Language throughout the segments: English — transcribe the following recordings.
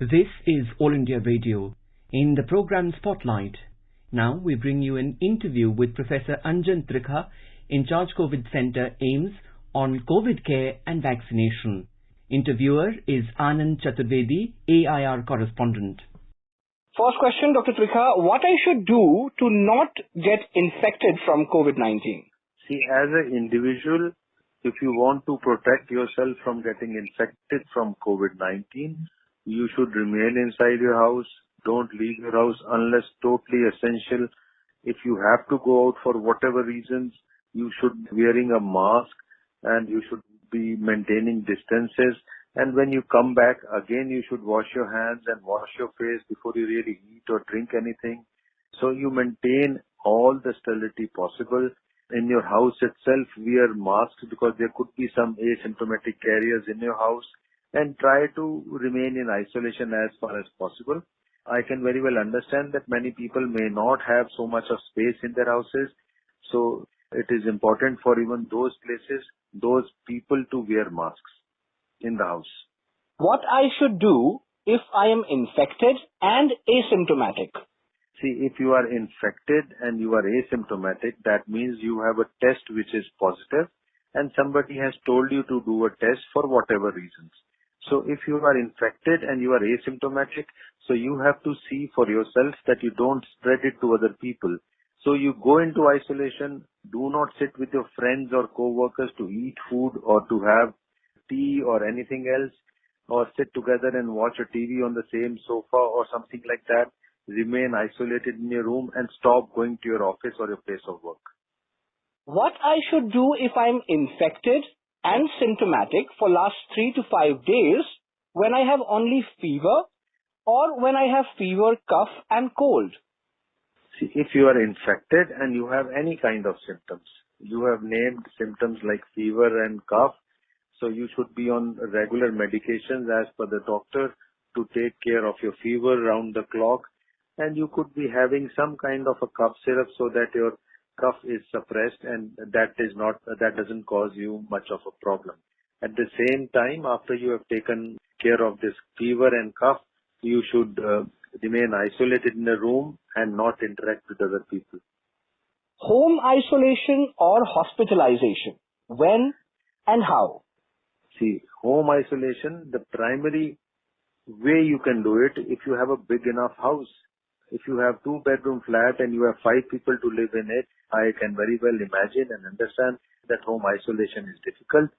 This is All India Radio. In the program Spotlight, now we bring you an interview with Professor Anjan Trinkha, in charge COVID Centre, AIIMS, on COVID care and vaccination. Interviewer is Anand Chaturvedi, AIR correspondent. First question, Dr. Trinkha, what I should do to not get infected from COVID-19? See, as an individual, if you want to protect yourself from getting infected from COVID-19, you should remain inside your house. Don't leave your house unless totally essential. If you have to go out for whatever reasons, you should be wearing a mask and you should be maintaining distances. And when you come back, again, you should wash your hands and wash your face before you really eat or drink anything. So you maintain all the sterility possible. In your house itself, wear masks because there could be some asymptomatic carriers in your house, and try to remain in isolation as far as possible. I can very well understand that many people may not have so much of space in their houses. So it is important for even those places, those people to wear masks in the house. What I should do if I am infected and asymptomatic? See, if you are infected and you are asymptomatic, that means you have a test which is positive and somebody has told you to do a test for whatever reasons. So if you are infected and you are asymptomatic, so you have to see for yourself that you don't spread it to other people. So you go into isolation, do not sit with your friends or co-workers to eat food or to have tea or anything else, or sit together and watch a TV on the same sofa or something like that. Remain isolated in your room and stop going to your office or your place of work. What I should do if I'm infected and symptomatic for last 3 to 5 days when I have only fever or when I have fever, cough and cold? See, if you are infected and you have any kind of symptoms, you have named symptoms like fever and cough, so you should be on regular medications as per the doctor to take care of your fever round the clock. And you could be having some kind of a cough syrup so that your cough is suppressed and that doesn't cause you much of a problem. At the same time, after you have taken care of this fever and cough, you should remain isolated in a room and not interact with other people. Home isolation or hospitalization? When and how? See, home isolation, the primary way you can do it if you have a big enough house. If you have 2-bedroom flat and you have 5 people to live in it, I can very well imagine and understand that home isolation is difficult.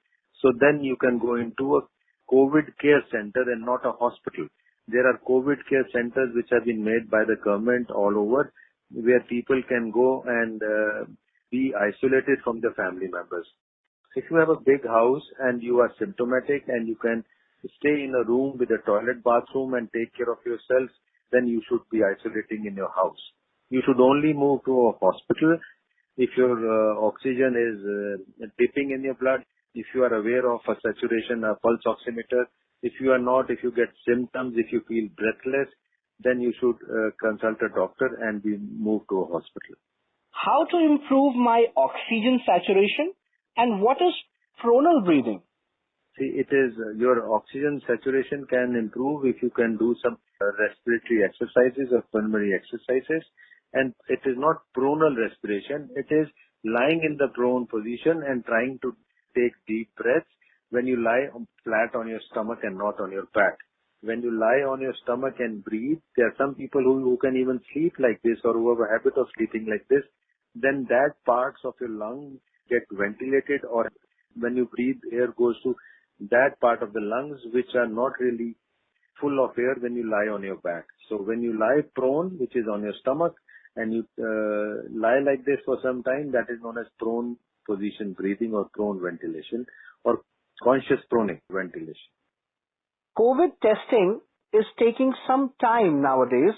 So then you can go into a COVID care center and not a hospital. There are COVID care centers which have been made by the government all over where people can go and be isolated from their family members. If you have a big house and you are symptomatic and you can stay in a room with a toilet, bathroom and take care of yourself, then you should be isolating in your house. You should only move to a hospital if your oxygen is dipping in your blood, if you are aware of a saturation, a pulse oximeter. If you are not, if you get symptoms, if you feel breathless, then you should consult a doctor and be moved to a hospital. How to improve my oxygen saturation and what is pronal breathing? See, it is your oxygen saturation can improve if you can do some respiratory exercises or pulmonary exercises. And it is not pronal respiration. It is lying in the prone position and trying to take deep breaths when you lie flat on your stomach and not on your back. When you lie on your stomach and breathe, there are some people who can even sleep like this or who have a habit of sleeping like this. Then that parts of your lung get ventilated, or when you breathe, air goes to that part of the lungs which are not really full of air when you lie on your back. So when you lie prone, which is on your stomach, and you lie like this for some time, that is known as prone position breathing or prone ventilation or conscious proning ventilation. COVID testing is taking some time nowadays.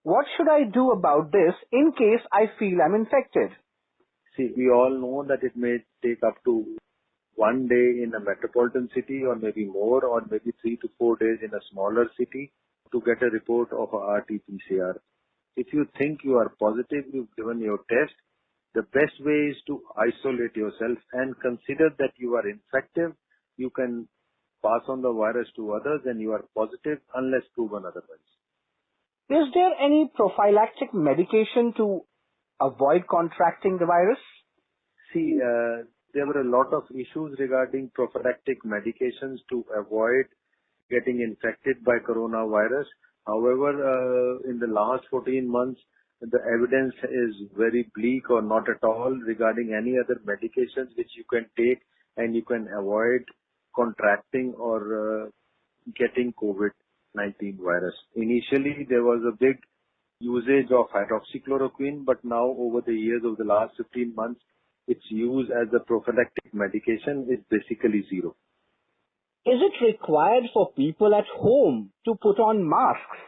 What should I do about this in case I feel I'm infected? See, we all know that it may take up to 1 day in a metropolitan city or maybe more, or maybe 3 to 4 days in a smaller city to get a report of a RT-PCR. If you think you are positive, you've given your test, the best way is to isolate yourself and consider that you are infective. You can pass on the virus to others and you are positive unless proven otherwise. Is there any prophylactic medication to avoid contracting the virus? See, there were a lot of issues regarding prophylactic medications to avoid getting infected by coronavirus. However, in the last 14 months, the evidence is very bleak or not at all regarding any other medications which you can take and you can avoid contracting or getting COVID-19 virus. Initially, there was a big usage of hydroxychloroquine, but now over the years, over the last 15 months, its use as a prophylactic medication is basically zero. Is it required for people at home to put on masks?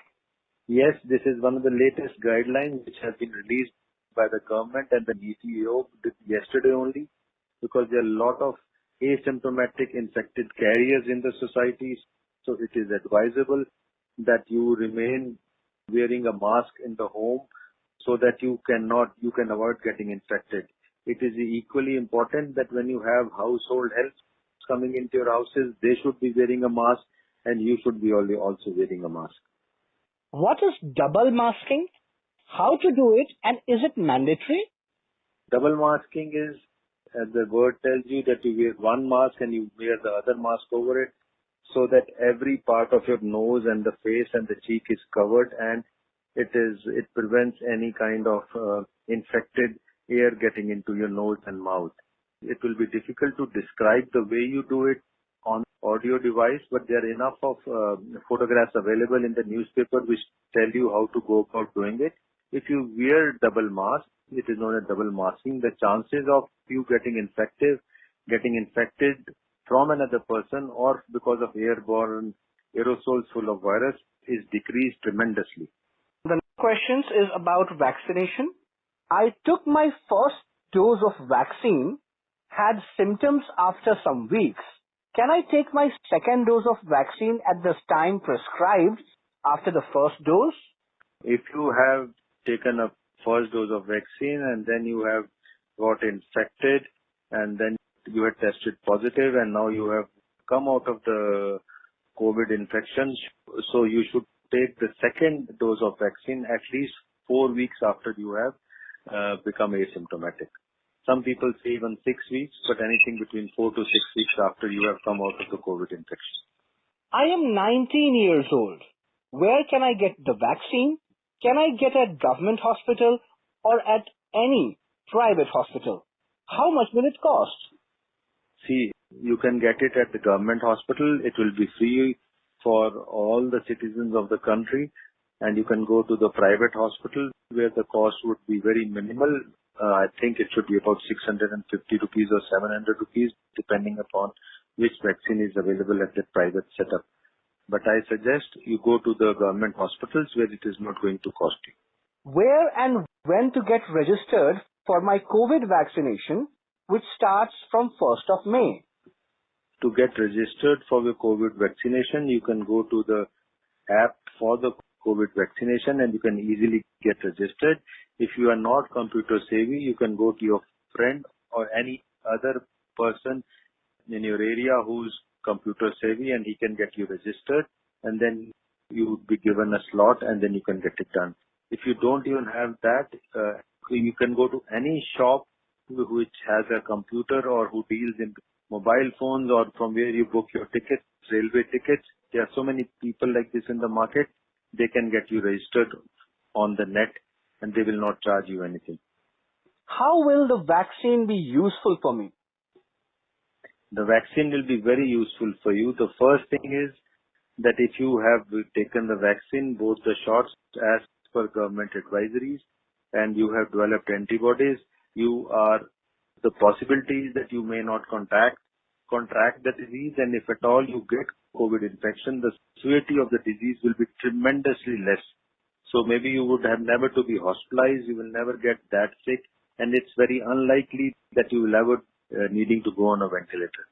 Yes, this is one of the latest guidelines which have been released by the government and the NITI Aayog yesterday only, because there are a lot of asymptomatic infected carriers in the society. So it is advisable that you remain wearing a mask in the home so that you can avoid getting infected. It is equally important that when you have household help coming into your houses, they should be wearing a mask and you should be also wearing a mask. What is double masking? How to do it, and is it mandatory? Double masking is, as the word tells you, that you wear one mask and you wear the other mask over it, so that every part of your nose and the face and the cheek is covered, and it prevents any kind of infected air getting into your nose and mouth. It will be difficult to describe the way you do it on audio device, but there are enough of photographs available in the newspaper which tell you how to go about doing it. If you wear double mask, it is known as double masking, the chances of you getting infected from another person or because of airborne aerosols full of virus is decreased tremendously. The next question is about vaccination. I took my first dose of vaccine, had symptoms after some weeks. Can I take my second dose of vaccine at the time prescribed after the first dose? If you have taken a first dose of vaccine and then you have got infected and then you had tested positive and now you have come out of the COVID infection, so you should take the second dose of vaccine at least 4 weeks after you have become asymptomatic. Some people say even 6 weeks, but anything between 4 to 6 weeks after you have come out of the COVID infection. I am 19 years old. Where can I get the vaccine? Can I get at government hospital or at any private hospital? How much will it cost? See, you can get it at the government hospital. It will be free for all the citizens of the country. And you can go to the private hospital where the cost would be very minimal. I think it should be about 650 rupees or 700 rupees, depending upon which vaccine is available at the private setup. But I suggest you go to the government hospitals where it is not going to cost you. Where and when to get registered for my COVID vaccination, which starts from 1st of May? To get registered for your COVID vaccination, you can go to the app for the COVID vaccination and you can easily get registered. If you are not computer savvy, you can go to your friend or any other person in your area who's computer savvy and he can get you registered, and then you would be given a slot and then you can get it done. If you don't even have that, you can go to any shop which has a computer or who deals in mobile phones or from where you book your tickets, railway tickets. There are so many people like this in the market. They can get you registered on the net and they will not charge you anything. How will the vaccine be useful for me? The vaccine will be very useful for you. The first thing is that if you have taken the vaccine, both the shots as per government advisories, and you have developed antibodies, the possibility is that you may not contract the disease, and if at all you get COVID infection, the severity of the disease will be tremendously less. So maybe you would have never to be hospitalized, you will never get that sick, and it's very unlikely that you will ever needing to go on a ventilator.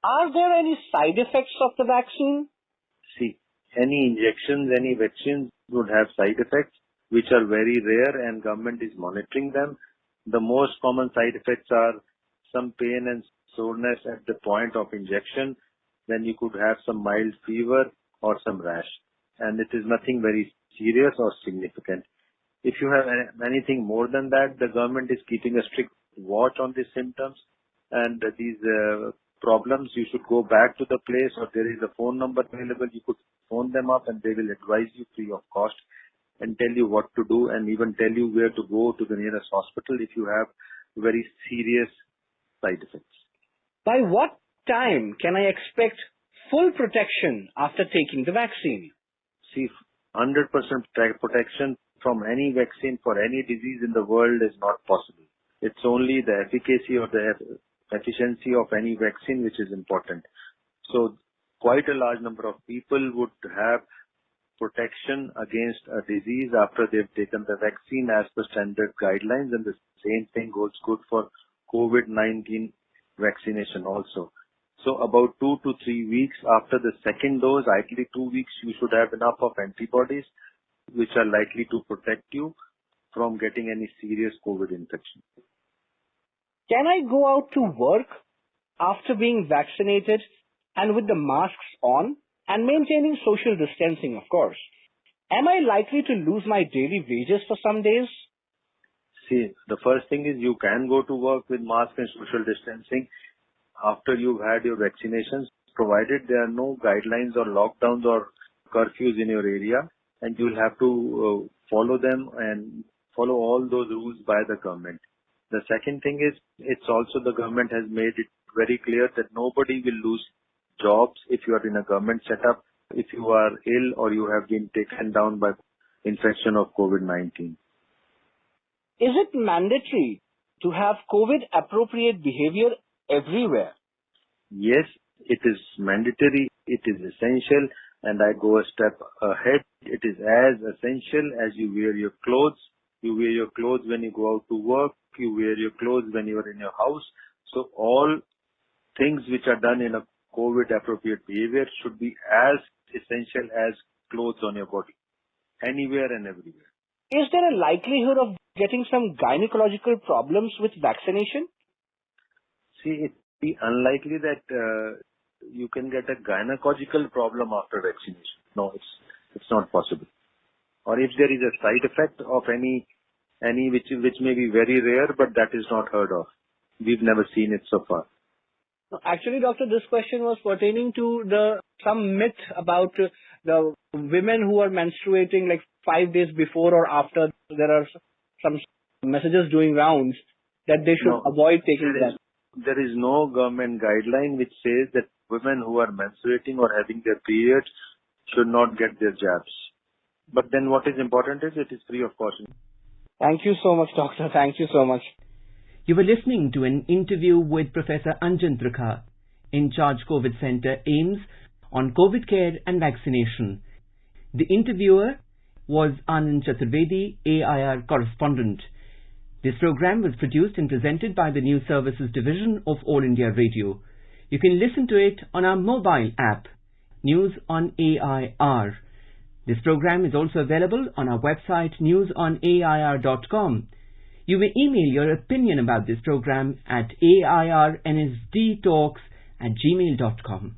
Are there any side effects of the vaccine? See, any injections, any vaccines would have side effects, which are very rare and government is monitoring them. The most common side effects are some pain and soreness at the point of injection, then you could have some mild fever or some rash. And it is nothing very serious or significant. If you have anything more than that, the government is keeping a strict watch on these symptoms and these problems. You should go back to the place, or there is a phone number available. You could phone them up and they will advise you free of cost and tell you what to do, and even tell you where to go to the nearest hospital if you have very serious side effects. By what time can I expect full protection after taking the vaccine? See, 100% protection from any vaccine for any disease in the world is not possible. It's only the efficacy or the efficiency of any vaccine which is important. So quite a large number of people would have protection against a disease after they've taken the vaccine as per standard guidelines, and the same thing goes good for COVID-19 vaccination also. So about 2 to 3 weeks after the second dose, ideally 2 weeks, you should have enough of antibodies which are likely to protect you from getting any serious COVID infection. Can I go out to work after being vaccinated and with the masks on and maintaining social distancing, of course? Am I likely to lose my daily wages for some days? See, the first thing is you can go to work with mask and social distancing after you've had your vaccinations, provided there are no guidelines or lockdowns or curfews in your area, and you'll have to follow them and follow all those rules by the government. The second thing is, it's also the government has made it very clear that nobody will lose jobs if you are in a government setup, if you are ill or you have been taken down by infection of COVID-19. Is it mandatory to have COVID-appropriate behavior everywhere? Yes, it is mandatory, it is essential, and I go a step ahead. It is as essential as you wear your clothes. You wear your clothes when you go out to work. You wear your clothes when you are in your house. So all things which are done in a COVID-appropriate behavior should be as essential as clothes on your body, anywhere and everywhere. Is there a likelihood of getting some gynecological problems with vaccination? See, it's unlikely that you can get a gynecological problem after vaccination. No, it's not possible. Or if there is a side effect of any which may be very rare, but that is not heard of. We've never seen it so far. No, actually, doctor, this question was pertaining to some myth about the women who are menstruating like 5 days before or after. There are some messages doing rounds that they should avoid taking that. There is no government guideline which says that women who are menstruating or having their periods should not get their jabs. But then what is important is it is free of cost. Thank you so much, doctor. Thank you so much. You were listening to an interview with Professor Anjan Trinkha, in charge COVID Center, AIMS, on COVID care and vaccination. The interviewer was Anand Chaturvedi, AIR correspondent. This program was produced and presented by the News Services Division of All India Radio. You can listen to it on our mobile app, News on AIR. This program is also available on our website newsonair.com. You may email your opinion about this program at airnsdtalks@gmail.com.